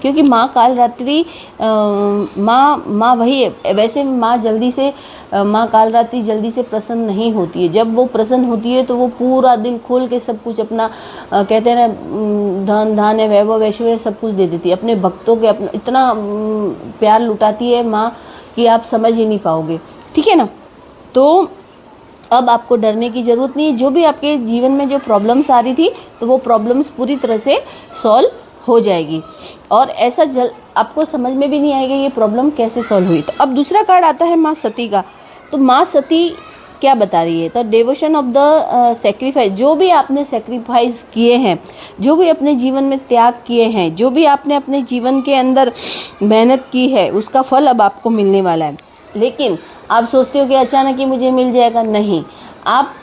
क्योंकि माँ काल रात्रि माँ वही है। वैसे माँ जल्दी से माँ काल रात्रि जल्दी से प्रसन्न नहीं होती है। जब वो प्रसन्न होती है तो वो पूरा दिल खोल के सब कुछ अपना कहते हैं ना, धन धान्य वैभव ऐश्वर्य सब कुछ दे देती है अपने भक्तों के। अपना इतना प्यार लुटाती है माँ कि आप समझ ही नहीं पाओगे। ठीक है ना। तो अब आपको डरने की ज़रूरत नहीं है। जो भी आपके जीवन में जो प्रॉब्लम्स आ रही थी तो वो प्रॉब्लम्स पूरी तरह से सॉल्व हो जाएगी और ऐसा आपको समझ में भी नहीं आएगा ये प्रॉब्लम कैसे सॉल्व हुई। तो अब दूसरा कार्ड आता है माँ सती का। तो माँ सती क्या बता रही है? तो डिवोशन ऑफ द सेक्रीफाइस। जो भी आपने सेक्रीफाइस किए हैं, जो भी अपने जीवन में त्याग किए हैं, जो भी आपने अपने जीवन के अंदर मेहनत की है, उसका फल अब आपको मिलने वाला है। लेकिन आप सोचते हो कि अचानक ही मुझे मिल जाएगा। नहीं, आप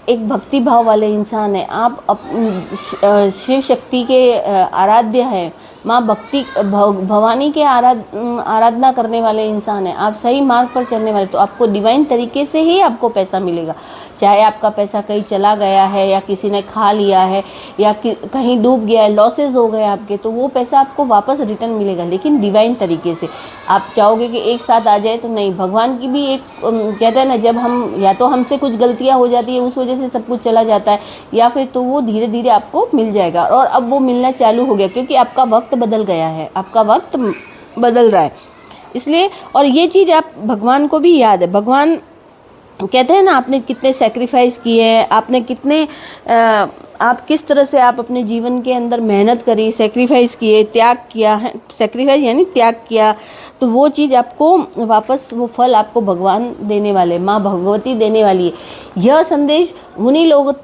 एक भक्ति भाव वाले इंसान हैं। आप शिव शक्ति के आराध्य हैं। माँ भक्ति भवानी के आराधना करने वाले इंसान हैं। आप सही मार्ग पर चलने वाले, तो आपको डिवाइन तरीके से ही आपको पैसा मिलेगा। चाहे आपका पैसा कहीं चला गया है या किसी ने खा लिया है या कहीं डूब गया है, लॉसेस हो गए आपके, तो वो पैसा आपको वापस रिटर्न मिलेगा, लेकिन डिवाइन तरीके से। आप चाहोगे कि एक साथ आ जाए तो नहीं। भगवान की भी एक कहते हैं ना, जब हम या तो हमसे कुछ गलतियाँ हो जाती है उस वजह से सब कुछ चला जाता है, या फिर तो वो धीरे धीरे आपको मिल जाएगा। और अब वो मिलना चालू हो गया क्योंकि आपका वक्त बदल गया है, आपका वक्त बदल रहा है इसलिए। और ये चीज़ आप भगवान को भी याद है। भगवान कहते हैं ना, आपने कितने सेक्रीफाइस किए हैं, आपने कितने आप किस तरह से आप अपने जीवन के अंदर मेहनत करी, सेक्रीफाइस किए, त्याग किया है। सेक्रीफाइस यानी त्याग किया, तो वो चीज़ आपको वापस, वो फल आपको भगवान देने वाले, माँ भगवती देने वाली है। यह संदेश उन्हीं लोगों तक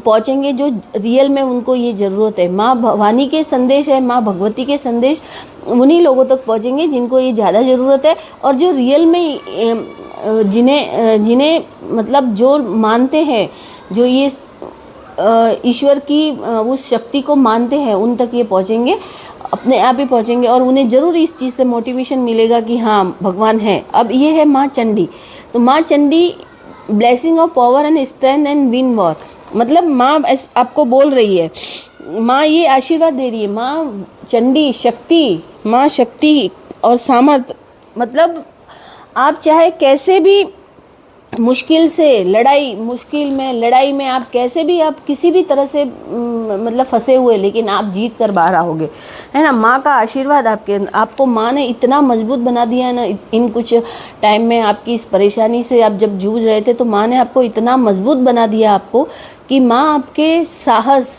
पहुँचेंगे जो रियल में उनको ये ज़रूरत है। माँ भवानी के संदेश है, माँ भगवती के संदेश उन्हीं लोगों तक पहुँचेंगे जिनको ये ज़्यादा ज़रूरत है, और जो रियल में जिन्हें मतलब जो मानते हैं, जो ये ईश्वर की उस शक्ति को मानते हैं, उन तक ये पहुँचेंगे, अपने आप ही पहुँचेंगे। और उन्हें ज़रूर इस चीज़ से मोटिवेशन मिलेगा कि हाँ भगवान है। अब ये है माँ चंडी। तो माँ Chandi blessing of power and strength and win war. मतलब माँ आपको बोल रही है, माँ ये आशीर्वाद दे रही है। माँ चंडी शक्ति, माँ शक्ति और सामर्थ। मतलब आप चाहे कैसे भी मुश्किल में लड़ाई में आप कैसे भी, आप किसी भी तरह से मतलब फंसे हुए, लेकिन आप जीत कर बाहर आओगे, है ना। माँ का आशीर्वाद आपको माँ ने इतना मजबूत बना दिया है ना। इन कुछ टाइम में आपकी इस परेशानी से आप जब जूझ रहे थे, तो माँ ने आपको इतना मजबूत बना दिया आपको कि माँ आपके साहस